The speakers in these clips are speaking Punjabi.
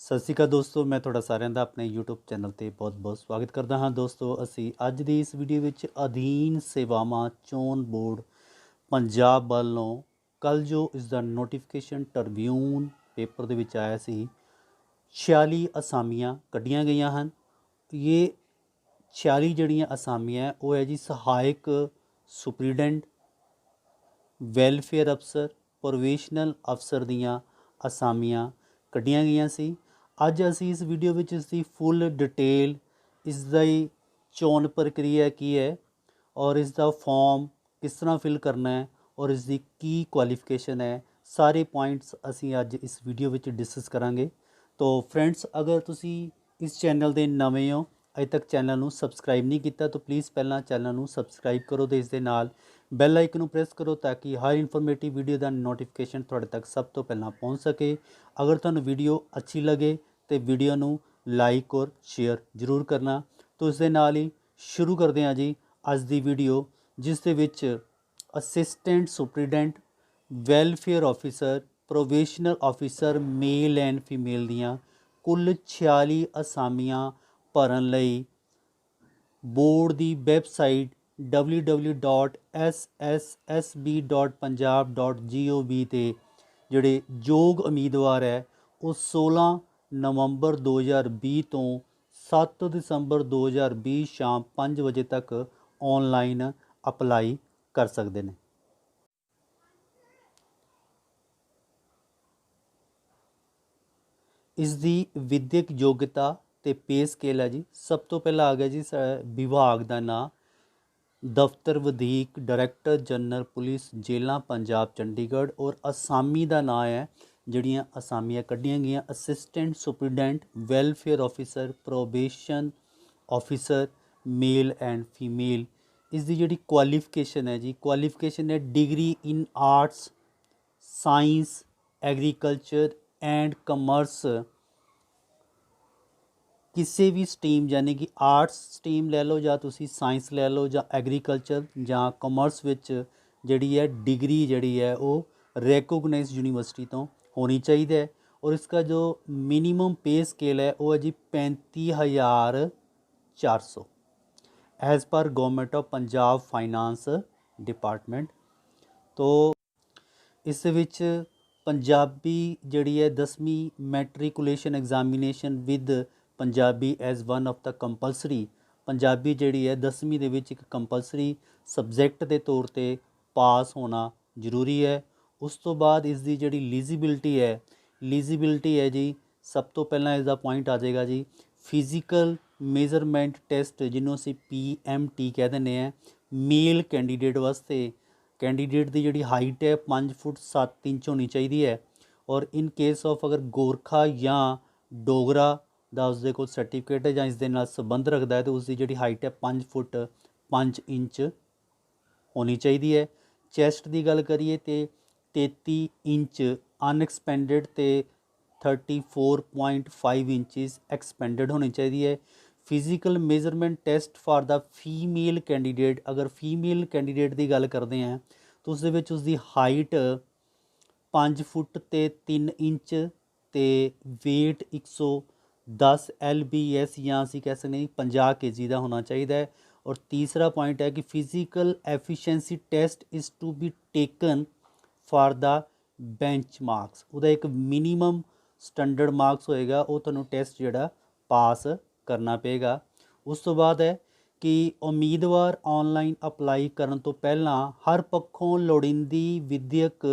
ਸਤਿ ਸ਼੍ਰੀ ਅਕਾਲ ਦੋਸਤੋ, ਮੈਂ ਤੁਹਾਡਾ ਸਾਰਿਆਂ ਦਾ ਆਪਣੇ YouTube ਚੈਨਲ ਤੇ ਬਹੁਤ-ਬਹੁਤ ਸਵਾਗਤ ਕਰਦਾ ਹਾਂ। ਦੋਸਤੋ, ਅਸੀਂ ਅੱਜ ਦੀ ਇਸ ਵੀਡੀਓ ਵਿੱਚ ਅਧੀਨ ਸੇਵਾਵਾਂ ਚੋਣ ਬੋਰਡ ਪੰਜਾਬ ਵੱਲੋਂ ਕੱਲ੍ਹ ਜੋ ਇਸ ਦਾ ਨੋਟੀਫਿਕੇਸ਼ਨ ਟ੍ਰਿਬਿਊਨ ਪੇਪਰ ਦੇ ਵਿੱਚ ਆਇਆ ਸੀ, 46 ਅਸਾਮੀਆਂ ਕੱਢੀਆਂ ਗਈਆਂ ਹਨ। ਇਹ 46 ਜਿਹੜੀਆਂ ਅਸਾਮੀਆਂ ਉਹ ਹੈ ਜੀ ਸਹਾਇਕ ਸੁਪਰੀਡੈਂਟ, ਵੈਲਫੇਅਰ ਅਫਸਰ, ਪ੍ਰੋਬੇਸ਼ਨਲ ਅਫਸਰ ਦੀਆਂ ਅਸਾਮੀਆਂ ਕੱਢੀਆਂ ਗਈਆਂ ਸੀ। ਅੱਜ ਅਸੀਂ ਇਸ ਵੀਡੀਓ ਵਿੱਚ ਇਸ ਦੀ ਫੁੱਲ ਡਿਟੇਲ, ਇਸ ਦੀ ਚੋਣ ਪ੍ਰਕਿਰਿਆ ਕੀ ਹੈ ਔਰ ਇਸ ਦਾ ਫਾਰਮ ਕਿਸ ਤਰ੍ਹਾਂ ਫਿਲ ਕਰਨਾ ਹੈ ਔਰ ਇਸ ਦੀ ਕੀ ਕੁਆਲੀਫਿਕੇਸ਼ਨ ਹੈ, ਸਾਰੇ ਪੁਆਇੰਟਸ ਅਸੀਂ ਅੱਜ ਇਸ ਵੀਡੀਓ ਵਿੱਚ ਡਿਸਕਸ ਕਰਾਂਗੇ। ਤੋ ਫਰੈਂਡਸ, ਅਗਰ ਤੁਸੀਂ ਇਸ ਚੈਨਲ ਦੇ ਨਵੇਂ ਹੋ, ਅਜੇ ਤੱਕ ਚੈਨਲ ਨੂੰ ਸਬਸਕ੍ਰਾਈਬ ਨਹੀਂ ਕੀਤਾ ਤਾਂ ਪਲੀਜ਼ ਪਹਿਲਾਂ ਚੈਨਲ ਨੂੰ ਸਬਸਕ੍ਰਾਈਬ ਕਰੋ ਅਤੇ ਇਸ ਦੇ ਨਾਲ ਬੈਲ ਆਈਕਨ ਨੂੰ ਪ੍ਰੈਸ ਕਰੋ ਤਾਂ ਕਿ ਹਰ ਇਨਫੋਰਮੇਟਿਵ ਵੀਡੀਓ ਦਾ ਨੋਟੀਫਿਕੇਸ਼ਨ ਤੁਹਾਡੇ ਤੱਕ ਸਭ ਤੋਂ ਪਹਿਲਾਂ ਪਹੁੰਚ ਸਕੇ। ਅਗਰ ਤੁਹਾਨੂੰ ਵੀਡੀਓ ਅੱਛੀ ਲੱਗੇ तो वीडियो ਨੂੰ ਲਾਈਕ ਔਰ ਸ਼ੇਅਰ ਜ਼ਰੂਰ ਕਰਨਾ। तो ਇਸ ਦੇ ਨਾਲ ਹੀ ਸ਼ੁਰੂ ਕਰਦੇ ਹਾਂ ਜੀ ਅੱਜ ਦੀ ਵੀਡੀਓ, ਜਿਸ ਦੇ ਵਿੱਚ assistant superintendent, welfare officer, probational officer male and female ਦੀਆਂ ਕੁੱਲ 46 ਅਸਾਮੀਆਂ ਭਰਨ ਲਈ ਬੋਰਡ ਦੀ ਵੈਬਸਾਈਟ www.ssσb.punjab.gov ਤੇ ਜਿਹੜੇ ਯੋਗ ਉਮੀਦਵਾਰ ਹੈ ਉਹ 16 ਨਵੰਬਰ 2020 ਤੋਂ 7 ਦਸੰਬਰ 2020 ਸ਼ਾਮ 5 ਵਜੇ ਤੱਕ ਔਨਲਾਈਨ ਅਪਲਾਈ ਕਰ ਸਕਦੇ ਨੇ। ਇਸ ਦੀ ਵਿਦਿਅਕ ਯੋਗਤਾ ਤੇ ਪੇ ਸਕੇਲ ਹੈ ਜੀ। ਸਭ ਤੋਂ ਪਹਿਲਾਂ ਆ ਗਿਆ ਜੀ ਵਿਭਾਗ ਦਾ ਨਾਂ, ਦਫ਼ਤਰ ਵਧੀਕ ਡਾਇਰੈਕਟਰ ਜਨਰਲ ਪੁਲਿਸ ਜੇਲ੍ਹਾਂ ਪੰਜਾਬ ਚੰਡੀਗੜ੍ਹ, ਔਰ ਅਸਾਮੀ ਦਾ ਨਾਂ ਹੈ ਜਿਹੜੀਆਂ ਅਸਾਮੀਆਂ ਕੱਢੀਆਂ ਗਈਆਂ, assistant superintendent, welfare officer, probation officer male and female. ਇਸ ਦੀ ਜਿਹੜੀ ਕੁਆਲੀਫਿਕੇਸ਼ਨ ਹੈ ਜੀ, ਕੁਆਲੀਫਿਕੇਸ਼ਨ ਹੈ degree in arts, science, agriculture and commerce, ਕਿਸੇ ਵੀ ਸਟਰੀਮ ਯਾਨੀ ਕਿ ਆਰਟਸ ਸਟਰੀਮ ਲੈ ਲਓ ਜਾਂ ਤੁਸੀਂ ਸਾਇੰਸ ਲੈ ਲਓ ਜਾਂ ਐਗਰੀਕਲਚਰ ਜਾਂ ਕਮਰਸ ਵਿੱਚ ਜਿਹੜੀ ਹੈ ਡਿਗਰੀ ਜਿਹੜੀ ਹੈ ਉਹ ਰੈਕੋਗਨਾਈਜ਼ ਯੂਨੀਵਰਸਿਟੀ ਤੋਂ ਹੋਣੀ ਚਾਹੀਦੀ ਹੈ। ਔਰ ਇਸका जो मिनिमम पे स्केल है वो है जी 35,400 as per government of Punjab finance department. तो इस विच पंजाबी जिहड़ी है 10वीं matriculation examination with Punjabi as one of the compulsory, Punjabi जिहड़ी है 10वीं दे विच एक कंपलसरी सबजैक्ट के तौर पर पास होना जरूरी है। उस तो बाद इसकी जिहड़ी लीजिबिलिटी है है जी, सब तो पहला इसका पॉइंट आ जाएगा जी फिजिकल मेजरमेंट टेस्ट, जिन्होंने असीं PMT कह दें हैं, मेल कैंडीडेट वास्ते। कैंडीडेट की जिहड़ी हाइट है 5 फुट 7 इंच होनी चाहिए है। और इन केस ऑफ अगर गोरखा या डोगरा का उसके कोल सर्टिफिकेट है या इस दे नाल संबंध रखता है तो उसकी जिहड़ी हाइट है 5 फुट 5 इंच होनी चाहिए है। चैसट की गल करिए तो 33 इंच अनएक्सपेंडिड तो 34.5 इंचिस एक्सपेंडिड होनी चाहिए है। Physical measurement test for the female candidate, अगर फीमेल कैंडीडेट की गल करते हैं तो उसकी हाइट 5 फुट तो 3 इंच तो वेट 110 LBS या असी कह सकते हैं 50 kg का होना चाहिए है। और तीसरा पॉइंट है कि physical efficiency test is to be taken for the benchmarks, ਉਹਦਾ एक मिनीमम स्टैंडर्ड मार्क्स होएगा, वो ਤੁਹਾਨੂੰ टेस्ट ਜਿਹੜਾ पास करना पेगा। उस तो बाद है कि उम्मीदवार ऑनलाइन अप्लाई करन तो पहला हर पक्षों लोड़ींदी विद्यक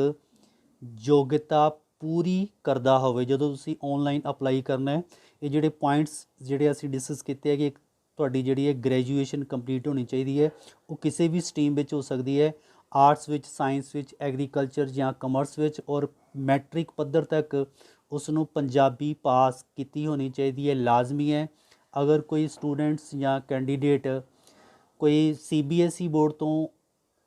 योग्यता पूरी करदा होवे। ਜਦੋਂ ਤੁਸੀਂ ऑनलाइन अप्लाई करना है, ये ਜਿਹੜੇ पॉइंट्स ਜਿਹੜੇ ਅਸੀਂ डिस्कस ਕੀਤੇ ਹੈ कि ਤੁਹਾਡੀ ਜਿਹੜੀ ਹੈ ग्रेजुएशन कंप्लीट होनी चाहिए है, वो किसी भी स्ट्रीम ਵਿੱਚ हो सकती है, arts which, science which, agriculture या कमर्स विच, और मैट्रिक पद्धर तक उसनों पंजाबी पास की होनी चाहिए है, लाजमी है। अगर कोई स्टूडेंट्स या कैंडीडेट कोई CBSE बोर्ड तो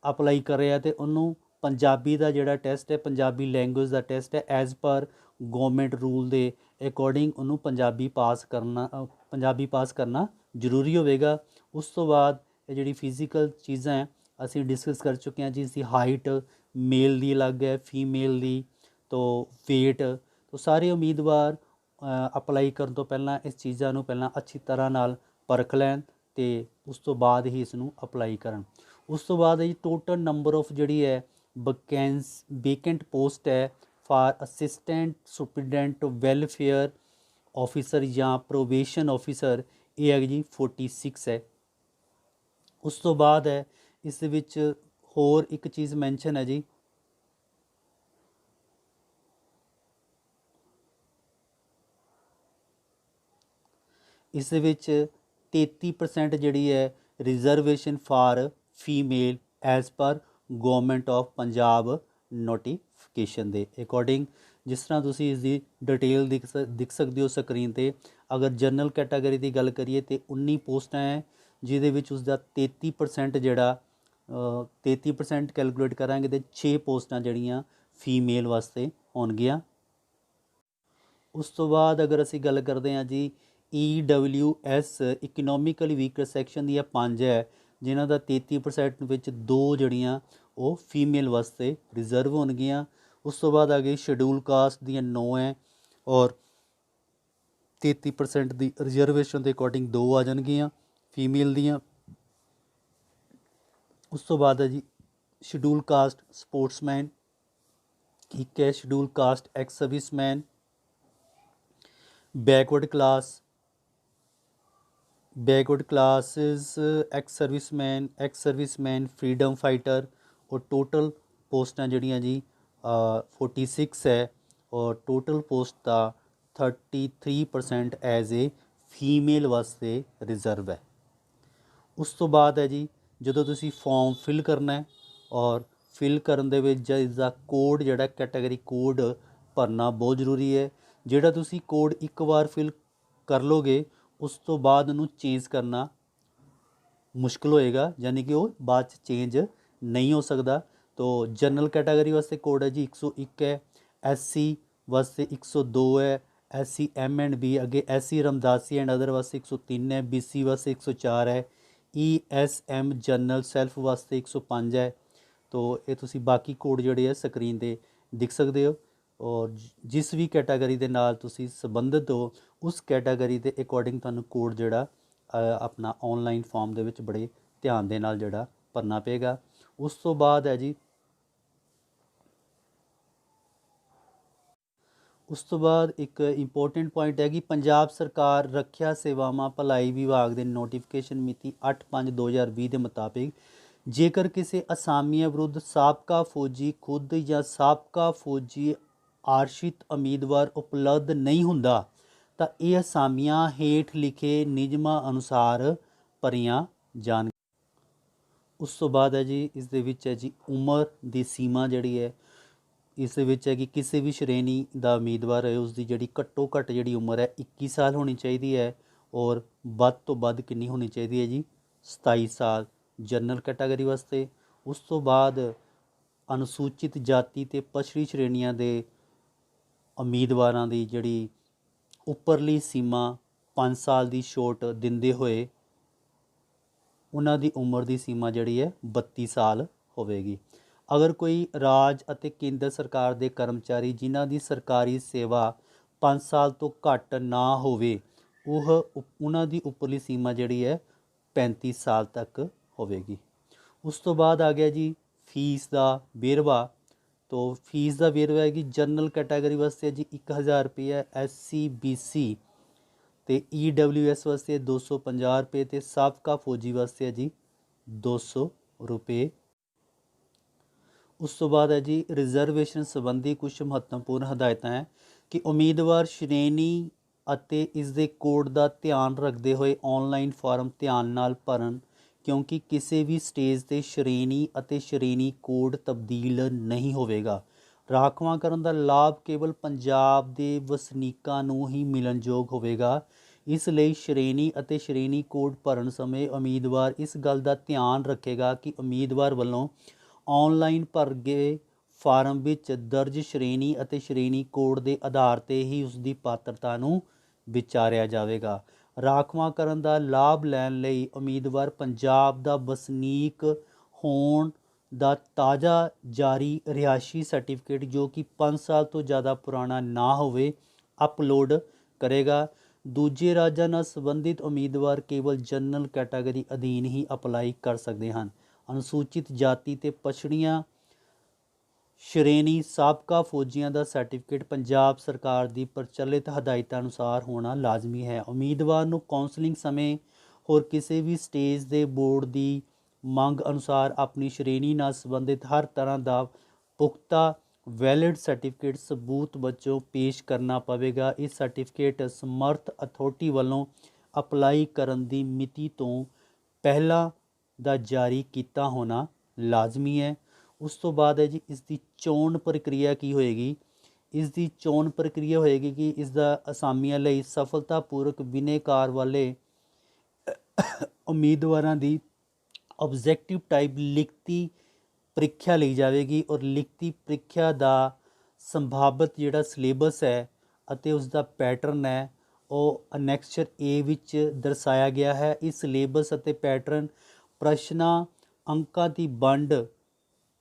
अप्लाई कर रहा है तो उन्होंने पंजाबी का जोड़ा टेस्ट है, पंजाबी लैंगुएज का टेस्ट है, एज़ पर गवर्नमेंट रूल के अकॉर्डिंग उन्होंने पंजाबी पास करना जरूरी होगा। उस तो बाद जी फिजिकल चीज़ां हैं असी डिस्कस कर चुके हैं जी, इसकी हाइट मेल की अलग है, फीमेल की, तो वेट, तो सारे उम्मीदवार ਅਪਲਾਈ ਕਰਨ ਤੋਂ ਪਹਿਲਾਂ ਇਸ ਚੀਜ਼ਾਂ ਨੂੰ ਪਹਿਲਾਂ ਅੱਛੀ ਤਰ੍ਹਾਂ ਨਾਲ ਪਰਖ ਲੈਣ ਅਤੇ ਉਸ ਤੋਂ ਬਾਅਦ ਹੀ ਇਸ ਨੂੰ ਅਪਲਾਈ ਕਰਨ। ਉਸ ਤੋਂ ਬਾਅਦ ਜੀ ਟੋਟਲ ਨੰਬਰ ਆਫ ਜਿਹੜੀ ਹੈ ਵੈਕੈਂਟ ਪੋਸਟ ਹੈ for assistant superintendent welfare officer ਜਾਂ ਪ੍ਰੋਬੇਸ਼ਨ ਆਫਿਸਰ, ਇਹ ਹੈ ਜੀ 46 ਹੈ। ਉਸ ਤੋਂ ਬਾਅਦ ਹੈ ਇਸ ਦੇ ਵਿੱਚ ਹੋਰ ਇੱਕ ਚੀਜ਼ ਮੈਂਸ਼ਨ ਹੈ ਜੀ, ਇਸ ਦੇ ਵਿੱਚ 33% ਜਿਹੜੀ ਹੈ reservation for female as per government of Punjab notification ਦੇ ਅਕੋਰਡਿੰਗ। ਜਿਸ ਤਰ੍ਹਾਂ ਤੁਸੀਂ ਇਸ ਦੀ ਡਿਟੇਲ ਦਿਖ ਸਕਦੇ ਹੋ ਸਕਰੀਨ 'ਤੇ। ਅਗਰ ਜਨਰਲ ਕੈਟਾਗਰੀ ਦੀ ਗੱਲ ਕਰੀਏ ਤਾਂ 19 ਪੋਸਟਾਂ ਹੈ, ਜਿਹਦੇ ਵਿੱਚ ਉਸਦਾ 33% ਜਿਹੜਾ 33% ਕੈਲਕੂਲੇਟ ਕਰਾਂਗੇ ਤਾਂ 6 ਪੋਸਟਾਂ ਜਿਹੜੀਆਂ ਫੀਮੇਲ ਵਾਸਤੇ ਹੋਣਗੀਆਂ। ਉਸ ਤੋਂ ਬਾਅਦ ਅਗਰ ਅਸੀਂ ਗੱਲ ਕਰਦੇ ਹਾਂ ਜੀ EWS ਇਕਨੋਮਿਕਲੀ ਵੀਕਰ ਸੈਕਸ਼ਨ ਦੀਆਂ 5 ਹੈ, ਜਿਨ੍ਹਾਂ ਦਾ 33% ਵਿੱਚ 2 ਜਿਹੜੀਆਂ ਉਹ ਫੀਮੇਲ ਵਾਸਤੇ ਰਿਜ਼ਰਵ ਹੋਣਗੀਆਂ। ਉਸ ਤੋਂ ਬਾਅਦ ਆ ਗਈ ਸ਼ਡਿਊਲ ਕਾਸਟ ਦੀਆਂ 9 ਹੈ ਔਰ 33% ਦੀ ਰਿਜ਼ਰਵੇਸ਼ਨ ਦੇ ਅਕੋਰਡਿੰਗ 2 ਆ ਜਾਣਗੀਆਂ ਫੀਮੇਲ ਦੀਆਂ। ਉਸ ਤੋਂ ਬਾਅਦ ਹੈ ਜੀ ਸ਼ਡਿਊਲ ਕਾਸਟ ਸਪੋਰਟਸਮੈਨ, ਇੱਕ ਹੈ schedule caste ex serviceman, backward classes ex serviceman freedom fighter. और टोटल पोस्टां जड़ियाँ जी 46 है और टोटल पोस्ट का 33% एज ए फीमेल वास्ते रिजर्व है। उस तो बाद है जी जो तुसी फॉर्म फिल करना है और फिल करन दे विच इसदा कोड जिहड़ा कैटेगरी कोड भरना बहुत जरूरी है। ਜਿਹੜਾ ਤੁਸੀਂ ਕੋਡ ਇੱਕ ਵਾਰ ਫਿਲ ਕਰ ਲੋਗੇ ਉਸ ਤੋਂ ਬਾਅਦ ਉਹਨੂੰ ਚੇਂਜ ਕਰਨਾ ਮੁਸ਼ਕਿਲ ਹੋਏਗਾ, ਯਾਨੀ ਕਿ ਉਹ ਬਾਅਦ 'ਚ ਚੇਂਜ ਨਹੀਂ ਹੋ ਸਕਦਾ। ਤੋ ਜਨਰਲ ਕੈਟਾਗਰੀ ਵਾਸਤੇ ਕੋਡ ਹੈ ਜੀ 101 ਹੈ, SC ਵਾਸਤੇ 102 ਹੈ, SC M&B ਅੱਗੇ SC ਰਮਦਾਸੀ ਐਂਡ ਅਦਰ ਵਾਸਤੇ 103 ਹੈ, BC ਵਾਸਤੇ 104 ਹੈ, ESM ਜਨਰਲ ਸੈਲਫ ਵਾਸਤੇ 105 ਹੈ। ਤੋ ਇਹ ਤੁਸੀਂ ਬਾਕੀ ਕੋਡ ਜਿਹੜੇ ਹੈ ਸਕਰੀਨ 'ਤੇ ਦਿਖ ਸਕਦੇ ਹੋ। ਔਰ ਜਿਸ ਵੀ ਕੈਟਾਗਰੀ ਦੇ ਨਾਲ ਤੁਸੀਂ ਸੰਬੰਧਿਤ ਹੋ ਉਸ ਕੈਟਾਗਰੀ ਦੇ ਅਕੋਰਡਿੰਗ ਤੁਹਾਨੂੰ ਕੋਡ ਜਿਹੜਾ ਆਪਣਾ ਔਨਲਾਈਨ ਫਾਰਮ ਦੇ ਵਿੱਚ ਬੜੇ ਧਿਆਨ ਦੇ ਨਾਲ ਜਿਹੜਾ ਭਰਨਾ ਪਏਗਾ। ਉਸ ਤੋਂ ਬਾਅਦ ਹੈ ਜੀ ਉਸ ਤੋਂ ਬਾਅਦ ਇੱਕ ਇੰਪੋਰਟੈਂਟ ਪੁਆਇੰਟ ਹੈ ਕਿ ਪੰਜਾਬ ਸਰਕਾਰ ਰੱਖਿਆ ਸੇਵਾਵਾਂ ਭਲਾਈ ਵਿਭਾਗ ਦੇ ਨੋਟੀਫਿਕੇਸ਼ਨ ਮਿਤੀ 8/5/2020 ਦੇ ਮੁਤਾਬਿਕ ਜੇਕਰ ਕਿਸੇ ਅਸਾਮੀਆਂ ਵਿਰੁੱਧ ਸਾਬਕਾ ਫੌਜੀ ਖੁਦ ਜਾਂ ਸਾਬਕਾ ਫੌਜੀ ਆਰਸ਼ਿਤ ਉਮੀਦਵਾਰ ਉਪਲਬਧ ਨਹੀਂ ਹੁੰਦਾ ਤਾਂ ਇਹ ਅਸਾਮੀਆਂ ਹੇਠ ਲਿਖੇ ਨਿਯਮਾਂ ਅਨੁਸਾਰ ਭਰੀਆਂ ਜਾਣ। ਉਸ ਤੋਂ ਬਾਅਦ ਹੈ ਜੀ ਇਸ ਦੇ ਵਿੱਚ ਹੈ ਜੀ ਉਮਰ ਦੀ ਸੀਮਾ ਜਿਹੜੀ ਹੈ, ਇਸ ਦੇ ਵਿੱਚ ਹੈ ਕਿ ਕਿਸੇ ਵੀ ਸ਼੍ਰੇਣੀ ਦਾ ਉਮੀਦਵਾਰ ਹੈ ਉਸ ਦੀ ਜਿਹੜੀ ਘੱਟੋ ਘੱਟ ਜਿਹੜੀ ਉਮਰ ਹੈ 21 ਸਾਲ ਹੋਣੀ ਚਾਹੀਦੀ ਹੈ ਔਰ ਵੱਧ ਤੋਂ ਵੱਧ ਕਿੰਨੀ ਹੋਣੀ ਚਾਹੀਦੀ ਹੈ ਜੀ 27 ਸਾਲ ਜਨਰਲ ਕੈਟਾਗਰੀ ਵਾਸਤੇ। ਉਸ ਤੋਂ ਬਾਅਦ ਅਨੁਸੂਚਿਤ ਜਾਤੀ ਅਤੇ ਪਛੜੀ ਸ਼੍ਰੇਣੀਆਂ ਦੇ ਉਮੀਦਵਾਰਾਂ ਦੀ ਜਿਹੜੀ ਉੱਪਰਲੀ ਸੀਮਾ 5 ਸਾਲ ਦੀ ਛੋਟ ਦਿੰਦੇ ਹੋਏ ਉਹਨਾਂ ਦੀ ਉਮਰ ਦੀ ਸੀਮਾ ਜਿਹੜੀ ਹੈ 32 ਸਾਲ ਹੋਵੇਗੀ। ਅਗਰ ਕੋਈ ਰਾਜ ਅਤੇ ਕੇਂਦਰ ਸਰਕਾਰ ਦੇ ਕਰਮਚਾਰੀ ਜਿਨ੍ਹਾਂ ਦੀ ਸਰਕਾਰੀ ਸੇਵਾ 5 ਸਾਲ ਤੋਂ ਘੱਟ ਨਾ ਹੋਵੇ ਉਹਨਾਂ ਦੀ ਉੱਪਰਲੀ ਸੀਮਾ ਜਿਹੜੀ ਹੈ 35 ਸਾਲ ਤੱਕ ਹੋਵੇਗੀ। ਉਸ ਤੋਂ ਬਾਅਦ ਆ ਗਿਆ ਜੀ ਫੀਸ ਦਾ ਵੇਰਵਾ। तो फीस का वेरवा है कि जनरल कैटागरी वास्ते जी 1000 रुपये, SC BC तो EWS वास्ते 250 रुपये तो साबका फौजी वास्ते है जी 200 रुपये। उस तो बाद है जी रिजर्वेशन संबंधी कुछ महत्वपूर्ण हदायतां है कि उम्मीदवार श्रेणी ਅਤੇ ਇਸ ਦੇ ਕੋਡ ਦਾ ਧਿਆਨ ਰੱਖਦੇ ਹੋਏ ਔਨਲਾਈਨ ਫਾਰਮ ਧਿਆਨ ਨਾਲ ਭਰਨ ਕਿਉਂਕਿ ਕਿਸੇ ਵੀ ਸਟੇਜ 'ਤੇ ਸ਼੍ਰੇਣੀ ਅਤੇ ਸ਼੍ਰੇਣੀ ਕੋਡ ਤਬਦੀਲ ਨਹੀਂ ਹੋਵੇਗਾ। ਰਾਖਵਾਂਕਰਨ ਦਾ ਲਾਭ ਕੇਵਲ ਪੰਜਾਬ ਦੇ ਵਸਨੀਕਾਂ ਨੂੰ ਹੀ ਮਿਲਣਯੋਗ ਹੋਵੇਗਾ। ਇਸ ਲਈ ਸ਼੍ਰੇਣੀ ਅਤੇ ਸ਼੍ਰੇਣੀ ਕੋਡ ਭਰਨ ਸਮੇਂ ਉਮੀਦਵਾਰ ਇਸ ਗੱਲ ਦਾ ਧਿਆਨ ਰੱਖੇਗਾ ਕਿ ਉਮੀਦਵਾਰ ਵੱਲੋਂ ਔਨਲਾਈਨ ਭਰ ਗਏ ਫਾਰਮ ਵਿੱਚ ਦਰਜ ਸ਼੍ਰੇਣੀ ਅਤੇ ਸ਼੍ਰੇਣੀ ਕੋਡ ਦੇ ਆਧਾਰ 'ਤੇ ਹੀ ਉਸ ਦੀ ਪਾਤਰਤਾ ਨੂੰ ਵਿਚਾਰਿਆ ਜਾਵੇਗਾ। ਰਾਖਵਾਂਕਰਨ ਦਾ ਲਾਭ ਲੈਣ ਲਈ ਉਮੀਦਵਾਰ ਪੰਜਾਬ ਦਾ ਵਸਨੀਕ ਹੋਣ ਦਾ ਤਾਜ਼ਾ ਜਾਰੀ ਰਿਹਾਇਸ਼ੀ ਸਰਟੀਫਿਕੇਟ ਜੋ ਕਿ 5 ਸਾਲ ਤੋਂ ਜ਼ਿਆਦਾ ਪੁਰਾਣਾ ਨਾ ਹੋਵੇ ਅਪਲੋਡ ਕਰੇਗਾ। ਦੂਜੇ ਰਾਜਾਂ ਨਾਲ ਸੰਬੰਧਿਤ ਉਮੀਦਵਾਰ ਕੇਵਲ ਜਨਰਲ ਕੈਟਾਗਰੀ ਅਧੀਨ ਹੀ ਅਪਲਾਈ ਕਰ ਸਕਦੇ ਹਨ। ਅਨੁਸੂਚਿਤ ਜਾਤੀ ਤੇ ਪਛੜੀਆਂ ਸ਼੍ਰੇਣੀ ਸਾਬਕਾ ਫੌਜੀਆਂ ਦਾ ਸਰਟੀਫਿਕੇਟ ਪੰਜਾਬ ਸਰਕਾਰ ਦੀ ਪ੍ਰਚਲਿਤ ਹਦਾਇਤਾਂ ਅਨੁਸਾਰ ਹੋਣਾ ਲਾਜ਼ਮੀ ਹੈ। ਉਮੀਦਵਾਰ ਨੂੰ ਕਾਉਂਸਲਿੰਗ ਸਮੇਂ ਹੋਰ ਕਿਸੇ ਵੀ ਸਟੇਜ ਦੇ ਬੋਰਡ ਦੀ ਮੰਗ ਅਨੁਸਾਰ ਆਪਣੀ ਸ਼੍ਰੇਣੀ ਨਾਲ ਸੰਬੰਧਿਤ ਹਰ ਤਰ੍ਹਾਂ ਦਾ ਪੁਖਤਾ ਵੈਲਿਡ ਸਰਟੀਫਿਕੇਟ ਸਬੂਤ ਵਜੋਂ ਪੇਸ਼ ਕਰਨਾ ਪਵੇਗਾ। ਇਸ ਸਰਟੀਫਿਕੇਟ ਸਮਰੱਥ ਅਥਾਰਟੀ ਵੱਲੋਂ ਅਪਲਾਈ ਕਰਨ ਦੀ ਮਿਤੀ ਤੋਂ ਪਹਿਲਾਂ ਦਾ ਜਾਰੀ ਕੀਤਾ ਹੋਣਾ ਲਾਜ਼ਮੀ ਹੈ। ਉਸ ਤੋਂ ਬਾਅਦ ਹੈ ਜੀ ਇਸ ਦੀ ਚੋਣ ਪ੍ਰਕਿਰਿਆ ਕੀ ਹੋਏਗੀ। ਇਸ ਦੀ ਚੋਣ ਪ੍ਰਕਿਰਿਆ ਹੋਏਗੀ ਕਿ ਇਸ ਦਾ ਅਸਾਮੀਆਂ ਲਈ ਸਫਲਤਾਪੂਰਵਕ ਬਿਨੇਕਾਰ ਵਾਲੇ ਉਮੀਦਵਾਰਾਂ ਦੀ ਆਬਜੈਕਟਿਵ ਟਾਈਪ ਲਿਖਤੀ ਪ੍ਰੀਖਿਆ ਲਈ ਜਾਵੇਗੀ ਔਰ ਲਿਖਤੀ ਪ੍ਰੀਖਿਆ ਦਾ ਸੰਭਾਵਿਤ ਜਿਹੜਾ ਸਿਲੇਬਸ ਹੈ ਅਤੇ ਉਸ ਦਾ ਪੈਟਰਨ ਹੈ ਉਹ ਅਨੈਕਸਚਰ ਏ ਵਿੱਚ ਦਰਸਾਇਆ ਗਿਆ ਹੈ। ਇਸ ਸਿਲੇਬਸ ਅਤੇ ਪੈਟਰਨ ਪ੍ਰਸ਼ਨਾਂ ਅੰਕਾਂ ਦੀ ਵੰਡ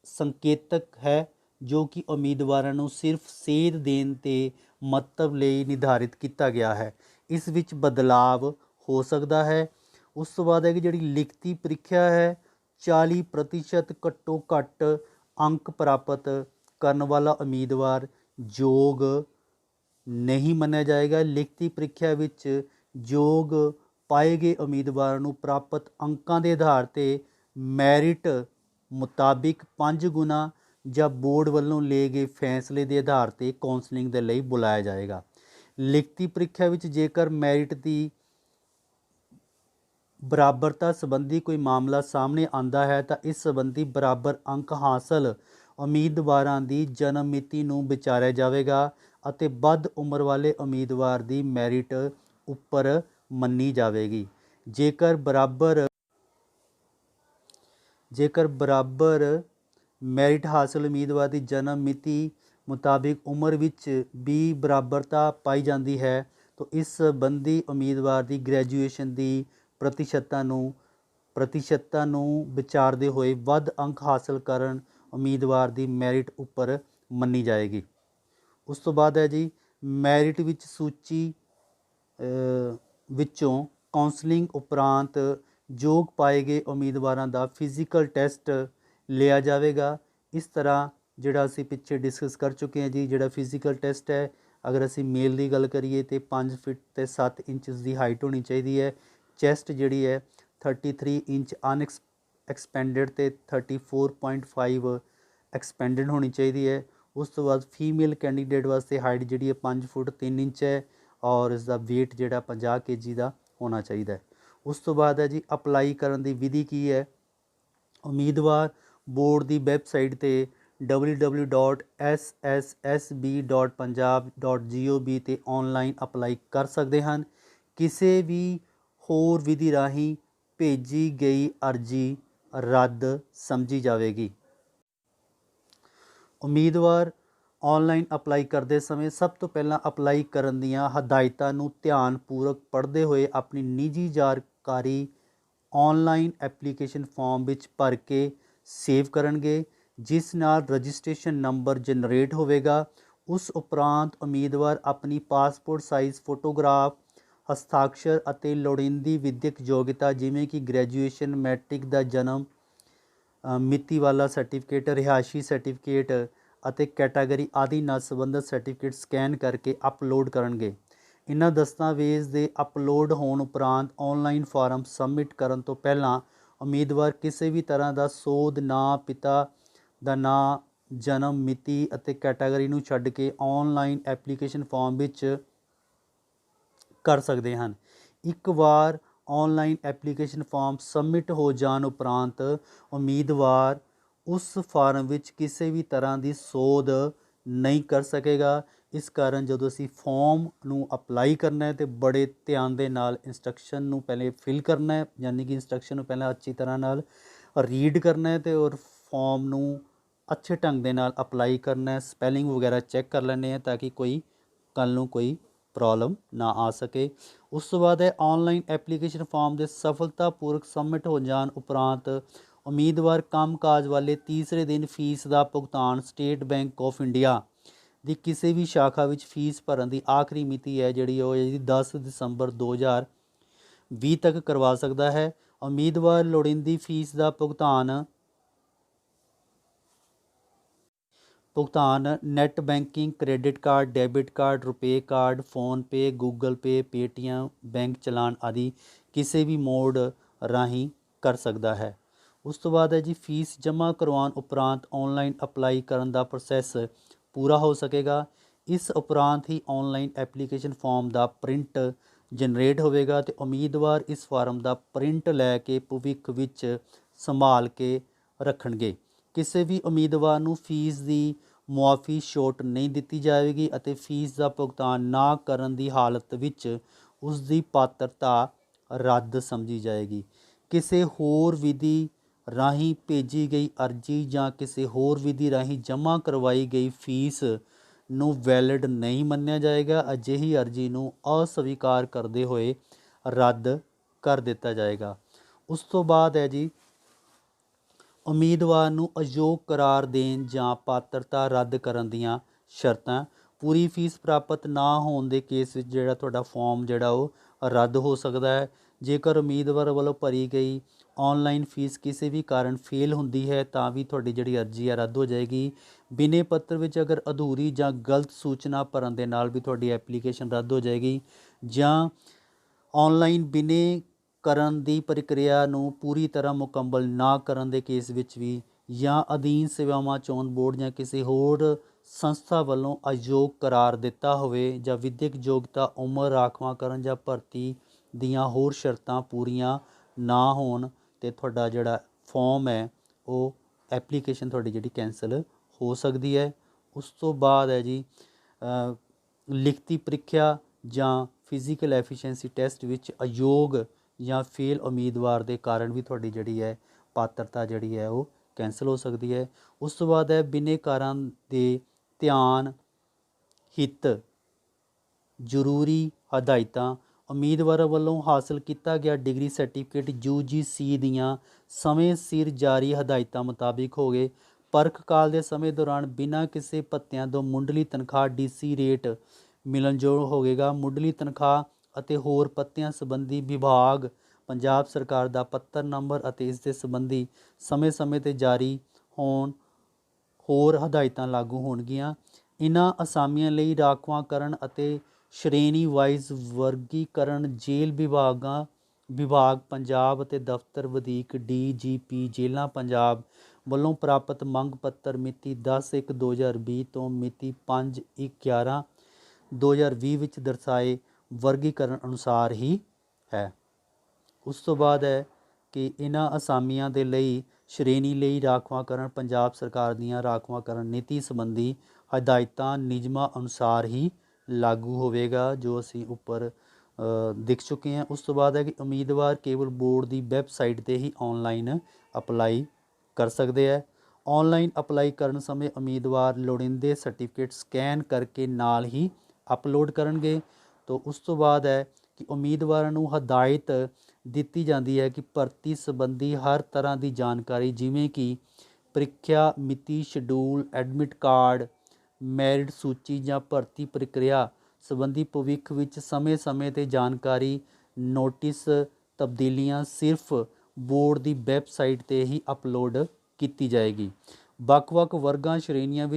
ਸੰਕੇਤਕ ਹੈ ਜੋ ਕਿ ਉਮੀਦਵਾਰਾਂ ਨੂੰ ਸਿਰਫ ਸੇਧ ਦੇਣ ਤੇ ਮੰਤਵ ਲਈ ਨਿਰਧਾਰਿਤ ਕੀਤਾ ਗਿਆ ਹੈ। ਇਸ ਵਿੱਚ ਬਦਲਾਵ ਹੋ ਸਕਦਾ ਹੈ। ਉਸ ਤੋਂ ਬਾਅਦ ਹੈ ਕਿ ਜਿਹੜੀ ਲਿਖਤੀ ਪ੍ਰੀਖਿਆ ਹੈ 40% ਘੱਟੋ ਘੱਟ ਅੰਕ ਪ੍ਰਾਪਤ ਕਰਨ ਵਾਲਾ ਉਮੀਦਵਾਰ ਯੋਗ ਨਹੀਂ ਮੰਨਿਆ ਜਾਏਗਾ। ਲਿਖਤੀ ਪ੍ਰੀਖਿਆ ਵਿੱਚ ਯੋਗ ਪਾਏ ਗਏ ਉਮੀਦਵਾਰਾਂ ਨੂੰ ਪ੍ਰਾਪਤ ਅੰਕਾਂ ਦੇ ਆਧਾਰ 'ਤੇ ਮੈਰਿਟ ਮੁਤਾਬਿਕ 5 ਗੁਣਾ ਜਾਂ ਬੋਰਡ ਵੱਲੋਂ ਲਏ ਗਏ ਫੈਸਲੇ ਦੇ ਆਧਾਰ 'ਤੇ ਕਾਉਂਸਲਿੰਗ ਦੇ ਲਈ ਬੁਲਾਇਆ ਜਾਏਗਾ। ਲਿਖਤੀ ਪ੍ਰੀਖਿਆ ਵਿੱਚ ਜੇਕਰ ਮੈਰਿਟ ਦੀ ਬਰਾਬਰਤਾ ਸੰਬੰਧੀ ਕੋਈ ਮਾਮਲਾ ਸਾਹਮਣੇ ਆਉਂਦਾ ਹੈ ਤਾਂ ਇਸ ਸੰਬੰਧੀ ਬਰਾਬਰ ਅੰਕ ਹਾਸਲ ਉਮੀਦਵਾਰਾਂ ਦੀ ਜਨਮ ਮਿਤੀ ਨੂੰ ਵਿਚਾਰਿਆ ਜਾਵੇਗਾ ਅਤੇ ਵੱਧ ਉਮਰ ਵਾਲੇ ਉਮੀਦਵਾਰ ਦੀ ਮੈਰਿਟ ਉੱਪਰ ਮੰਨੀ ਜਾਵੇਗੀ। ਜੇਕਰ ਬਰਾਬਰ ਮੈਰਿਟ ਹਾਸਲ ਉਮੀਦਵਾਰ ਦੀ ਜਨਮ ਮਿਤੀ ਮੁਤਾਬਿਕ ਉਮਰ ਵਿੱਚ ਵੀ ਬਰਾਬਰਤਾ ਪਾਈ ਜਾਂਦੀ ਹੈ ਤਾਂ ਇਸ ਸੰਬੰਧੀ ਉਮੀਦਵਾਰ ਦੀ ਗ੍ਰੈਜੂਏਸ਼ਨ ਦੀ ਪ੍ਰਤੀਸ਼ਤਾਂ ਨੂੰ ਵਿਚਾਰਦੇ ਹੋਏ ਵੱਧ ਅੰਕ ਹਾਸਲ ਕਰਨ ਉਮੀਦਵਾਰ ਦੀ ਮੈਰਿਟ ਉੱਪਰ ਮੰਨੀ ਜਾਏਗੀ। ਉਸ ਤੋਂ ਬਾਅਦ ਹੈ ਜੀ ਮੈਰਿਟ ਵਿੱਚ ਸੂਚੀ ਵਿੱਚੋਂ ਕਾਉਂਸਲਿੰਗ ਉਪਰੰਤ ਯੋਗ ਪਾਏ ਗਏ ਉਮੀਦਵਾਰਾਂ ਦਾ ਫਿਜ਼ੀਕਲ ਟੈਸਟ ਲਿਆ ਜਾਵੇਗਾ। ਇਸ ਤਰ੍ਹਾਂ ਜਿਹੜਾ ਅਸੀਂ ਪਿੱਛੇ ਡਿਸਕਸ ਕਰ ਚੁੱਕੇ ਹਾਂ ਜੀ, ਜਿਹੜਾ ਫਿਜ਼ੀਕਲ ਟੈਸਟ ਹੈ ਅਗਰ ਅਸੀਂ ਮੇਲ ਦੀ ਗੱਲ ਕਰੀਏ ਤਾਂ 5 ਫਿਟ ਅਤੇ 7 ਇੰਚਸ ਦੀ ਹਾਈਟ ਹੋਣੀ ਚਾਹੀਦੀ ਹੈ। ਚੈਸਟ ਜਿਹੜੀ ਹੈ 33 ਇੰਚ ਐਕਸਪੈਂਡਡ ਅਤੇ 34.5 ਐਕਸਪੈਂਡਡ ਹੋਣੀ ਚਾਹੀਦੀ ਹੈ। ਉਸ ਤੋਂ ਬਾਅਦ ਫੀਮੇਲ ਕੈਂਡੀਡੇਟ ਵਾਸਤੇ ਹਾਈਟ ਜਿਹੜੀ ਹੈ 5 ਫੁੱਟ 3 ਇੰਚ ਹੈ ਔਰ ਇਸ ਦਾ weight ਜਿਹੜਾ 50 kg ਦਾ ਹੋਣਾ ਚਾਹੀਦਾ ਹੈ। ਉਸ ਤੋਂ ਬਾਅਦ ਹੈ ਜੀ ਅਪਲਾਈ ਕਰਨ ਦੀ ਵਿਧੀ ਕੀ ਹੈ। ਉਮੀਦਵਾਰ ਬੋਰਡ ਦੀ ਵੈਬਸਾਈਟ 'ਤੇ www.sssb.punjab.gov 'ਤੇ ਔਨਲਾਈਨ ਅਪਲਾਈ ਕਰ ਸਕਦੇ ਹਨ। ਕਿਸੇ ਵੀ ਹੋਰ ਵਿਧੀ ਰਾਹੀਂ ਭੇਜੀ ਗਈ ਅਰਜ਼ੀ ਰੱਦ ਸਮਝੀ ਜਾਵੇਗੀ। ਉਮੀਦਵਾਰ ਔਨਲਾਈਨ ਅਪਲਾਈ ਕਰਦੇ ਸਮੇਂ ਸਭ ਤੋਂ ਪਹਿਲਾਂ ਅਪਲਾਈ ਕਰਨ ਦੀਆਂ ਹਦਾਇਤਾਂ ਨੂੰ ਧਿਆਨਪੂਰਵਕ ਪੜ੍ਹਦੇ ਹੋਏ ਆਪਣੀ ਨਿੱਜੀ ਜਾਣਕਾਰੀ ਔਨਲਾਈਨ ਐਪਲੀਕੇਸ਼ਨ ਫਾਰਮ ਵਿੱਚ ਭਰ ਕੇ ਸੇਵ ਕਰਨਗੇ ਜਿਸ ਨਾਲ ਰਜਿਸਟ੍ਰੇਸ਼ਨ ਨੰਬਰ ਜਨਰੇਟ ਹੋਵੇਗਾ। ਉਸ ਉਪਰੰਤ ਉਮੀਦਵਾਰ ਆਪਣੀ ਪਾਸਪੋਰਟ ਸਾਈਜ਼ ਫੋਟੋਗ੍ਰਾਫ ਹਸਤਾਖਰ ਅਤੇ ਲੋੜੀਂਦੀ ਵਿਦਿਅਕ ਯੋਗਤਾ ਜਿਵੇਂ ਕਿ ਗ੍ਰੈਜੂਏਸ਼ਨ ਮੈਟ੍ਰਿਕ ਦਾ ਜਨਮ ਮਿਤੀ ਵਾਲਾ ਸਰਟੀਫਿਕੇਟ ਰਿਹਾਇਸ਼ੀ ਸਰਟੀਫਿਕੇਟ ਅਤੇ ਕੈਟਾਗਰੀ ਆਦਿ ਨਾਲ ਸੰਬੰਧਿਤ ਸਰਟੀਫਿਕੇਟ ਸਕੈਨ ਕਰਕੇ ਅਪਲੋਡ ਕਰਨਗੇ। ਇਹਨਾਂ ਦਸਤਾਵੇਜ਼ ਦੇ ਅਪਲੋਡ ਹੋਣ ਉਪਰੰਤ ਔਨਲਾਈਨ ਫਾਰਮ ਸਬਮਿਟ ਕਰਨ ਤੋਂ ਪਹਿਲਾਂ ਉਮੀਦਵਾਰ ਕਿਸੇ ਵੀ ਤਰ੍ਹਾਂ ਦਾ ਸੋਧ ਨਾਂ, ਪਿਤਾ ਦਾ ਨਾਂ, ਜਨਮ ਮਿਤੀ ਅਤੇ ਕੈਟਾਗਰੀ ਨੂੰ ਛੱਡ ਕੇ ਔਨਲਾਈਨ ਐਪਲੀਕੇਸ਼ਨ ਫਾਰਮ ਵਿੱਚ ਕਰ ਸਕਦੇ ਹਨ। ਇੱਕ ਵਾਰ ਔਨਲਾਈਨ ਐਪਲੀਕੇਸ਼ਨ ਫਾਰਮ ਸਬਮਿਟ ਹੋ ਜਾਣ ਉਪਰੰਤ ਉਮੀਦਵਾਰ ਉਸ ਫਾਰਮ ਵਿੱਚ ਕਿਸੇ ਵੀ ਤਰ੍ਹਾਂ ਦੀ ਸੋਧ ਨਹੀਂ ਕਰ ਸਕੇਗਾ। ਇਸ ਕਾਰਨ ਜਦੋਂ ਅਸੀਂ ਫਾਰਮ ਨੂੰ ਅਪਲਾਈ ਕਰਨਾ ਹੈ ਤਾਂ ਬੜੇ ਧਿਆਨ ਦੇ ਨਾਲ ਇੰਸਟਰਕਸ਼ਨ ਨੂੰ ਪਹਿਲੇ ਫਿਲ ਕਰਨਾ ਹੈ, ਯਾਨੀ ਕਿ ਇੰਸਟਰਕਸ਼ਨ ਨੂੰ ਪਹਿਲਾਂ ਅੱਛੀ ਤਰ੍ਹਾਂ ਨਾਲ ਰੀਡ ਕਰਨਾ ਹੈ ਅਤੇ ਔਰ ਫਾਰਮ ਨੂੰ ਅੱਛੇ ਢੰਗ ਦੇ ਨਾਲ ਅਪਲਾਈ ਕਰਨਾ ਹੈ। ਸਪੈਲਿੰਗ ਵਗੈਰਾ ਚੈੱਕ ਕਰ ਲੈਂਦੇ ਹਾਂ ਤਾਂ ਕਿ ਕੱਲ੍ਹ ਨੂੰ ਕੋਈ ਪ੍ਰੋਬਲਮ ਨਾ ਆ ਸਕੇ। ਉਸ ਤੋਂ ਬਾਅਦ ਹੈ ਔਨਲਾਈਨ ਐਪਲੀਕੇਸ਼ਨ ਫਾਰਮ ਦੇ ਸਫਲਤਾਪੂਰਵਕ ਸਬਮਿਟ ਹੋ ਜਾਣ ਉਪਰੰਤ ਉਮੀਦਵਾਰ ਕੰਮਕਾਜ ਵਾਲੇ ਤੀਸਰੇ ਦਿਨ ਫੀਸ ਦਾ ਭੁਗਤਾਨ ਸਟੇਟ ਬੈਂਕ ਆਫ ਇੰਡੀਆ ਦੀ ਕਿਸੇ ਵੀ ਸ਼ਾਖਾ ਵਿੱਚ ਫੀਸ ਭਰਨ ਦੀ ਆਖਰੀ ਮਿਤੀ ਹੈ ਜਿਹੜੀ ਉਹ ਹੈ ਜੀ 10 ਦਸੰਬਰ 2020 ਤੱਕ ਕਰਵਾ ਸਕਦਾ ਹੈ। ਉਮੀਦਵਾਰ ਲੋੜੀਂਦੀ ਫੀਸ ਦਾ ਭੁਗਤਾਨ net banking, credit card, debit card, ਰੁਪਏ card, PhonePe, Google Pay, Paytm, bank challan ਆਦਿ ਕਿਸੇ ਵੀ ਮੋਡ ਰਾਹੀਂ ਕਰ ਸਕਦਾ ਹੈ। ਉਸ ਤੋਂ ਬਾਅਦ ਹੈ ਜੀ ਫੀਸ ਜਮ੍ਹਾਂ ਕਰਵਾਉਣ ਉਪਰੰਤ ਆਨਲਾਈਨ ਅਪਲਾਈ ਕਰਨ ਦਾ ਪ੍ਰੋਸੈਸ ਪੂਰਾ ਹੋ ਸਕੇਗਾ। ਇਸ ਉਪਰੰਤ ਹੀ ਆਨਲਾਈਨ ਐਪਲੀਕੇਸ਼ਨ ਫਾਰਮ ਦਾ ਪ੍ਰਿੰਟ ਜਨਰੇਟ ਹੋਵੇਗਾ ਅਤੇ ਉਮੀਦਵਾਰ ਇਸ ਫਾਰਮ ਦਾ ਪ੍ਰਿੰਟ ਲੈ ਕੇ ਭਵਿੱਖ ਵਿੱਚ ਸੰਭਾਲ ਕੇ ਰੱਖਣਗੇ। ਕਿਸੇ ਵੀ ਉਮੀਦਵਾਰ ਨੂੰ ਫੀਸ ਦੀ ਮੁਆਫੀ ਛੋਟ ਨਹੀਂ ਦਿੱਤੀ ਜਾਵੇਗੀ ਅਤੇ ਫੀਸ ਦਾ ਭੁਗਤਾਨ ਨਾ ਕਰਨ ਦੀ ਹਾਲਤ ਵਿੱਚ ਉਸ ਦੀ ਪਾਤਰਤਾ ਰੱਦ ਸਮਝੀ ਜਾਏਗੀ। ਕਿਸੇ ਹੋਰ ਵਿਧੀ ਰਾਹੀਂ ਭੇਜੀ ਗਈ ਅਰਜ਼ੀ ਜਾਂ ਕਿਸੇ ਹੋਰ ਵਿਧੀ ਰਾਹੀਂ ਜਮ੍ਹਾਂ ਕਰਵਾਈ ਗਈ ਫੀਸ ਨੂੰ ਵੈਲਿਡ ਨਹੀਂ ਮੰਨਿਆ ਜਾਏਗਾ। ਅਜਿਹੀ ਅਰਜ਼ੀ ਨੂੰ ਅਸਵੀਕਾਰ ਕਰਦੇ ਹੋਏ ਰੱਦ ਕਰ ਦਿੱਤਾ ਜਾਏਗਾ। ਉਸ ਤੋਂ ਬਾਅਦ ਹੈ ਜੀ ਉਮੀਦਵਾਰ ਨੂੰ ਅਯੋਗ ਕਰਾਰ ਦੇਣ ਜਾਂ ਪਾਤਰਤਾ ਰੱਦ ਕਰਨ ਦੀਆਂ ਸ਼ਰਤਾਂ। ਪੂਰੀ ਫੀਸ ਪ੍ਰਾਪਤ ਨਾ ਹੋਣ ਦੇ ਕੇਸ ਵਿੱਚ ਜਿਹੜਾ ਤੁਹਾਡਾ ਫਾਰਮ ਜਿਹੜਾ ਉਹ ਰੱਦ ਹੋ ਸਕਦਾ ਹੈ। ਜੇਕਰ ਉਮੀਦਵਾਰ ਵੱਲੋਂ ਭਰੀ ਗਈ ਆਨਲਾਈਨ ਫੀਸ ਕਿਸੇ ਵੀ ਕਾਰਨ ਫੇਲ ਹੁੰਦੀ ਹੈ ਤਾਂ ਵੀ ਤੁਹਾਡੀ ਜਿਹੜੀ ਅਰਜ਼ੀ ਹੈ ਰੱਦ ਹੋ ਜਾਏਗੀ। ਬਿਨੇ ਪੱਤਰ ਵਿੱਚ ਅਗਰ ਅਧੂਰੀ ਜਾਂ ਗਲਤ ਸੂਚਨਾ ਭਰਨ ਦੇ ਨਾਲ ਵੀ ਤੁਹਾਡੀ ਐਪਲੀਕੇਸ਼ਨ ਰੱਦ ਹੋ ਜਾਏਗੀ, ਜਾਂ ਆਨਲਾਈਨ ਬਿਨੇ ਕਰਨ ਦੀ ਪ੍ਰਕਿਰਿਆ ਨੂੰ ਪੂਰੀ ਤਰ੍ਹਾਂ ਮੁਕੰਮਲ ਨਾ ਕਰਨ ਦੇ ਕੇਸ ਵਿੱਚ ਵੀ, ਜਾਂ ਅਧੀਨ ਸੇਵਾਵਾਂ ਚੋਣ ਬੋਰਡ ਜਾਂ ਕਿਸੇ ਹੋਰ ਸੰਸਥਾ ਵੱਲੋਂ ਅਯੋਗ ਕਰਾਰ ਦਿੱਤਾ ਹੋਵੇ, ਜਾਂ ਵਿਦਿਅਕ ਯੋਗਤਾ, ਉਮਰ, ਰਾਖਵਾਂਕਰਨ ਜਾਂ ਭਰਤੀ ਦੀਆਂ ਹੋਰ ਸ਼ਰਤਾਂ ਪੂਰੀਆਂ ਨਾ ਹੋਣ ਤੇ ਤੁਹਾਡਾ ਜਿਹੜਾ ਫਾਰਮ ਹੈ ਉਹ ਐਪਲੀਕੇਸ਼ਨ ਤੁਹਾਡੀ ਜਿਹੜੀ ਕੈਂਸਲ ਹੋ ਸਕਦੀ ਹੈ। ਉਸ ਤੋਂ ਬਾਅਦ ਹੈ ਜੀ ਲਿਖਤੀ ਪ੍ਰੀਖਿਆ ਜਾਂ ਫਿਜ਼ੀਕਲ ਐਫੀਸ਼ੀਐਂਸੀ ਟੈਸਟ ਵਿੱਚ ਅਯੋਗ ਜਾਂ ਫੇਲ ਉਮੀਦਵਾਰ ਦੇ ਕਾਰਨ ਵੀ ਤੁਹਾਡੀ ਜਿਹੜੀ ਹੈ ਪਾਤਰਤਾ ਜਿਹੜੀ ਹੈ ਉਹ ਕੈਂਸਲ ਹੋ ਸਕਦੀ ਹੈ। ਉਸ ਤੋਂ ਬਾਅਦ ਹੈ ਬਿਨੇਕਾਰਾਂ ਦੇ ਧਿਆਨ ਹਿੱਤ ਜ਼ਰੂਰੀ ਹਦਾਇਤਾਂ। ਉਮੀਦਵਾਰਾਂ ਵੱਲੋਂ ਹਾਸਲ ਕੀਤਾ ਗਿਆ ਡਿਗਰੀ ਸਰਟੀਫਿਕੇਟ UGC ਦੀਆਂ ਸਮੇਂ ਸਿਰ ਜਾਰੀ ਹਦਾਇਤਾਂ ਮੁਤਾਬਿਕ ਹੋਵੇ। ਪਰਖ ਕਾਲ ਦੇ ਸਮੇਂ ਦੌਰਾਨ ਬਿਨਾਂ ਕਿਸੇ ਭੱਤਿਆਂ ਤੋਂ ਮੁੱਢਲੀ ਤਨਖਾਹ DC ਰੇਟ ਮਿਲਣਯੋਗ ਹੋਵੇਗਾ। ਮੁੱਢਲੀ ਤਨਖਾਹ ਅਤੇ ਹੋਰ ਭੱਤਿਆਂ ਸੰਬੰਧੀ ਵਿਭਾਗ ਪੰਜਾਬ ਸਰਕਾਰ ਦਾ ਪੱਤਰ ਨੰਬਰ ਅਤੇ ਇਸ ਦੇ ਸੰਬੰਧੀ ਸਮੇਂ-ਸਮੇਂ 'ਤੇ ਜਾਰੀ ਹੋਣ ਹੋਰ ਹਦਾਇਤਾਂ ਲਾਗੂ ਹੋਣਗੀਆਂ। ਇਹਨਾਂ ਅਸਾਮੀਆਂ ਲਈ ਰਾਖਵਾਂਕਰਨ ਅਤੇ ਸ਼੍ਰੇਣੀ ਵਾਈਜ਼ ਵਰਗੀਕਰਨ ਜੇਲ੍ਹ ਵਿਭਾਗ ਪੰਜਾਬ ਅਤੇ ਦਫ਼ਤਰ ਵਧੀਕ DGP ਜੇਲ੍ਹਾਂ ਪੰਜਾਬ ਵੱਲੋਂ ਪ੍ਰਾਪਤ ਮੰਗ ਪੱਤਰ ਮਿਤੀ 10/1/2020 ਤੋਂ ਮਿਤੀ 5/11/2020 ਵਿੱਚ ਦਰਸਾਏ ਵਰਗੀਕਰਨ ਅਨੁਸਾਰ ਹੀ ਹੈ। ਉਸ ਤੋਂ ਬਾਅਦ ਹੈ ਕਿ ਇਹਨਾਂ ਅਸਾਮੀਆਂ ਦੇ ਲਈ ਸ਼੍ਰੇਣੀ ਲਈ ਰਾਖਵਾਂਕਰਨ ਪੰਜਾਬ ਸਰਕਾਰ ਦੀਆਂ ਰਾਖਵਾਂਕਰਨ ਨੀਤੀ ਸੰਬੰਧੀ ਹਦਾਇਤਾਂ ਨਿਯਮਾਂ ਅਨੁਸਾਰ ਹੀ ਲਾਗੂ ਹੋਵੇਗਾ, ਜੋ ਅਸੀਂ ਉੱਪਰ ਦਿਖ ਚੁੱਕੇ ਹਾਂ। ਉਸ ਤੋਂ ਬਾਅਦ ਹੈ ਕਿ ਉਮੀਦਵਾਰ ਕੇਵਲ ਬੋਰਡ ਦੀ ਵੈਬਸਾਈਟ 'ਤੇ ਹੀ ਆਨਲਾਈਨ ਅਪਲਾਈ ਕਰ ਸਕਦੇ ਹੈ। ਆਨਲਾਈਨ ਅਪਲਾਈ ਕਰਨ ਸਮੇਂ ਉਮੀਦਵਾਰ ਲੋੜੀਂਦੇ ਸਰਟੀਫਿਕੇਟ ਸਕੈਨ ਕਰਕੇ ਨਾਲ ਹੀ ਅਪਲੋਡ ਕਰਨਗੇ। ਤੋਂ ਉਸ ਤੋਂ ਬਾਅਦ ਹੈ ਕਿ ਉਮੀਦਵਾਰਾਂ ਨੂੰ ਹਦਾਇਤ ਦਿੱਤੀ ਜਾਂਦੀ ਹੈ ਕਿ ਭਰਤੀ ਸੰਬੰਧੀ ਹਰ ਤਰ੍ਹਾਂ ਦੀ ਜਾਣਕਾਰੀ ਜਿਵੇਂ ਕਿ ਪ੍ਰੀਖਿਆ ਮਿਤੀ, ਸ਼ਡਿਊਲ, ਐਡਮਿਟ ਕਾਰਡ, ਮੈਰਿਟ ਸੂਚੀ ਜਾਂ ਭਰਤੀ ਪ੍ਰਕਿਰਿਆ ਸੰਬੰਧੀ ਭਵਿੱਖ ਵਿੱਚ ਸਮੇਂ-ਸਮੇਂ 'ਤੇ ਜਾਣਕਾਰੀ ਨੋਟਿਸ ਤਬਦੀਲੀਆਂ ਸਿਰਫ ਬੋਰਡ ਦੀ ਵੈਬਸਾਈਟ 'ਤੇ ਹੀ ਅਪਲੋਡ ਕੀਤੀ ਜਾਏਗੀ। ਵੱਖ-ਵੱਖ ਵਰਗਾਂ ਸ਼੍ਰੇਣੀਆਂ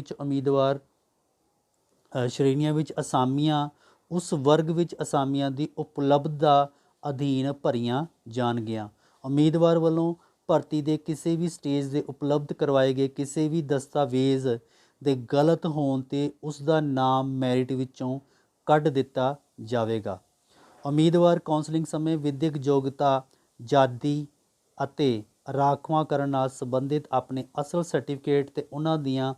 ਵਿੱਚ ਅਸਾਮੀਆਂ ਉਸ ਵਰਗ ਵਿੱਚ ਅਸਾਮੀਆਂ ਦੀ ਉਪਲਬਧਤਾ ਅਧੀਨ ਭਰੀਆਂ ਜਾਣਗੀਆਂ। ਉਮੀਦਵਾਰ ਵੱਲੋਂ ਭਰਤੀ ਦੇ ਕਿਸੇ ਵੀ ਸਟੇਜ ਦੇ ਉਪਲਬਧ ਕਰਵਾਏ ਗਏ ਕਿਸੇ ਵੀ ਦਸਤਾਵੇਜ਼ ਦੇ ਗਲਤ ਹੋਣ 'ਤੇ ਉਸ ਦਾ ਨਾਮ ਮੈਰਿਟ ਵਿੱਚੋਂ ਕੱਢ ਦਿੱਤਾ ਜਾਵੇਗਾ। ਉਮੀਦਵਾਰ ਕਾਉਂਸਲਿੰਗ ਸਮੇਂ ਵਿਦਿਅਕ ਯੋਗਤਾ, ਆਜ਼ਾਦੀ ਅਤੇ ਰਾਖਵਾਂਕਰਨ ਨਾਲ ਸੰਬੰਧਿਤ ਆਪਣੇ ਅਸਲ ਸਰਟੀਫਿਕੇਟ ਅਤੇ ਉਹਨਾਂ ਦੀਆਂ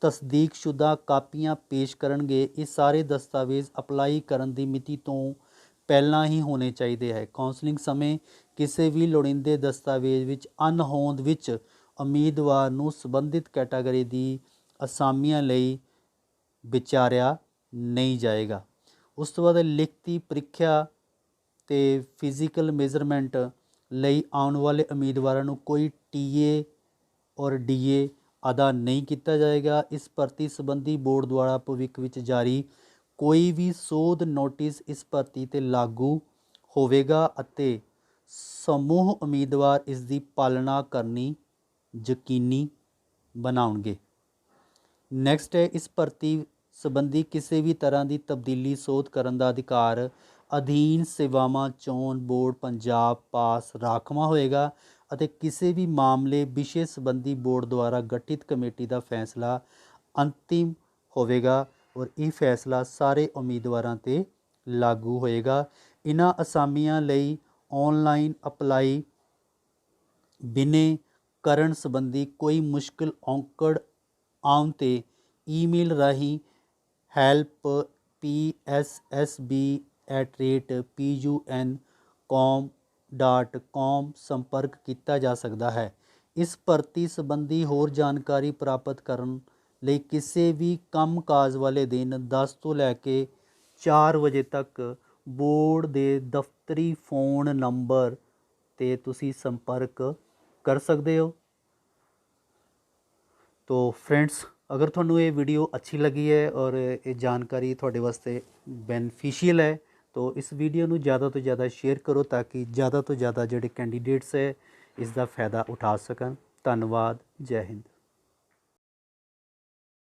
ਤਸਦੀਕਸ਼ੁਦਾ ਕਾਪੀਆਂ ਪੇਸ਼ ਕਰਨਗੇ। ਇਹ ਸਾਰੇ ਦਸਤਾਵੇਜ਼ ਅਪਲਾਈ ਕਰਨ ਦੀ ਮਿਤੀ ਤੋਂ ਪਹਿਲਾਂ ਹੀ ਹੋਣੇ ਚਾਹੀਦੇ ਹੈ। ਕਾਉਂਸਲਿੰਗ ਸਮੇਂ ਕਿਸੇ ਵੀ ਲੋੜੀਂਦੇ ਦਸਤਾਵੇਜ਼ ਵਿੱਚ ਅਣਹੋਂਦ ਵਿੱਚ ਉਮੀਦਵਾਰ ਨੂੰ ਸੰਬੰਧਿਤ ਕੈਟਾਗਰੀ ਦੀ ਅਸਾਮੀਆਂ ਲਈ ਵਿਚਾਰਿਆ ਨਹੀਂ ਜਾਏਗਾ। ਉਸ ਤੋਂ ਬਾਅਦ ਲਿਖਤੀ ਪ੍ਰੀਖਿਆ ਅਤੇ ਫਿਜ਼ੀਕਲ ਮੇਜ਼ਰਮੈਂਟ ਲਈ ਆਉਣ ਵਾਲੇ ਉਮੀਦਵਾਰਾਂ ਨੂੰ ਕੋਈ TA ਔਰ DA ਅਦਾ ਨਹੀਂ ਕੀਤਾ ਜਾਏਗਾ। ਇਸ ਭਰਤੀ ਸੰਬੰਧੀ ਬੋਰਡ ਦੁਆਰਾ ਭਵਿੱਖ ਵਿੱਚ ਜਾਰੀ ਕੋਈ ਵੀ ਸੋਧ ਨੋਟਿਸ ਇਸ ਭਰਤੀ 'ਤੇ ਲਾਗੂ ਹੋਵੇਗਾ ਅਤੇ ਸਮੂਹ ਉਮੀਦਵਾਰ ਇਸ ਦੀ ਪਾਲਣਾ ਕਰਨੀ ਯਕੀਨੀ ਬਣਾਉਣਗੇ। ਨੈਕਸਟ ਹੈ, ਇਸ ਭਰਤੀ ਸੰਬੰਧੀ ਕਿਸੇ ਵੀ ਤਰ੍ਹਾਂ ਦੀ ਤਬਦੀਲੀ ਸੋਧ ਕਰਨ ਦਾ ਅਧਿਕਾਰ ਅਧੀਨ ਸੇਵਾਵਾਂ ਚੋਣ ਬੋਰਡ ਪੰਜਾਬ ਪਾਸ ਰਾਖਵਾਂ ਹੋਏਗਾ ਅਤੇ ਕਿਸੇ ਵੀ ਮਾਮਲੇ ਵਿਸ਼ੇ ਸੰਬੰਧੀ ਬੋਰਡ ਦੁਆਰਾ ਗਠਿਤ ਕਮੇਟੀ ਦਾ ਫੈਸਲਾ ਅੰਤਿਮ ਹੋਵੇਗਾ ਔਰ ਇਹ ਫੈਸਲਾ ਸਾਰੇ ਉਮੀਦਵਾਰਾਂ 'ਤੇ ਲਾਗੂ ਹੋਏਗਾ। ਇਹਨਾਂ ਅਸਾਮੀਆਂ ਲਈ ਆਨਲਾਈਨ ਅਪਲਾਈ ਬਿਨੇ ਕਰਨ ਸੰਬੰਧੀ ਕੋਈ ਮੁਸ਼ਕਿਲ ਔਂਕੜ ਆਉਣ 'ਤੇ ਈਮੇਲ ਰਾਹੀਂ help@psb@pun.com ਸੰਪਰਕ ਕੀਤਾ ਜਾ ਸਕਦਾ ਹੈ। ਇਸ ਭਰਤੀ ਸੰਬੰਧੀ ਹੋਰ ਜਾਣਕਾਰੀ ਪ੍ਰਾਪਤ ਕਰਨ ਲਈ ਕਿਸੇ ਵੀ ਕੰਮਕਾਜ ਵਾਲੇ ਦਿਨ 10 ਤੋਂ ਲੈ ਕੇ 4 ਵਜੇ ਤੱਕ ਬੋਰਡ ਦੇ ਦਫ਼ਤਰੀ ਫ਼ੋਨ ਨੰਬਰ 'ਤੇ ਤੁਸੀਂ ਸੰਪਰਕ ਕਰ ਸਕਦੇ ਹੋ। तो फ्रेंड्स, अगर ਤੁਹਾਨੂੰ ਇਹ ਵੀਡੀਓ ਅੱਛੀ ਲੱਗੀ ਹੈ ਔਰ ਇਹ ਜਾਣਕਾਰੀ ਤੁਹਾਡੇ ਵਾਸਤੇ ਬੈਨੀਫੀਸ਼ੀਅਲ ਹੈ तो इस वीडियो ਨੂੰ ज़्यादा तो ज़्यादा शेयर करो ताकि ज़्यादा तो ज़्यादा ਜਿਹੜੇ कैंडिडेट्स है इस ਦਾ फ़ायदा उठा सकन। धन्यवाद। जय हिंद।